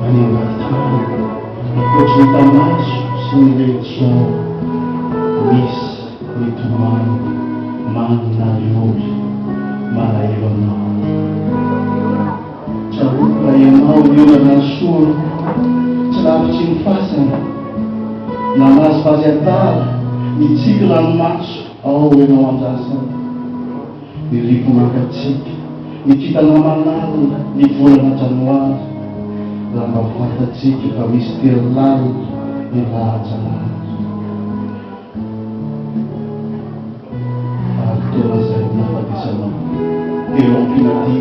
Maningatang ipagsuntamas sinilitsyo mis nituman man na yun malayon na. Carut layamaw yun na nasyur sa simfasan na mas paziatal ni tiglang mas au winawandasan nili kumakatsik ni kita naman ni bulan na Januari lama fatatsik kami still lalu ni raja Tuhan saya dapat di sana. Ilong pinati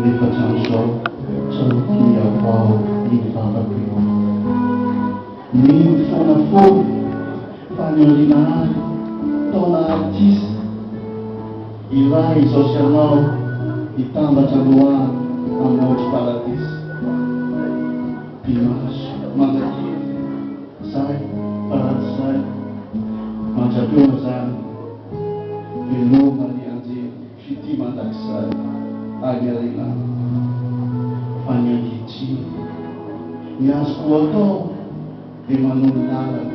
ni Pacansol, Salki Apau, ni Fatapiwa. Ni Fonafon, Panyolinan, Tona Artis, Ilai Sosial, Itamba Canuan, Amos Paradis. Pimas, Mandakin, Sai, Paradsai, Manjadunazan, Belum ali anjing fiti mandaksai agarina fanya kici nias kuoto di manunala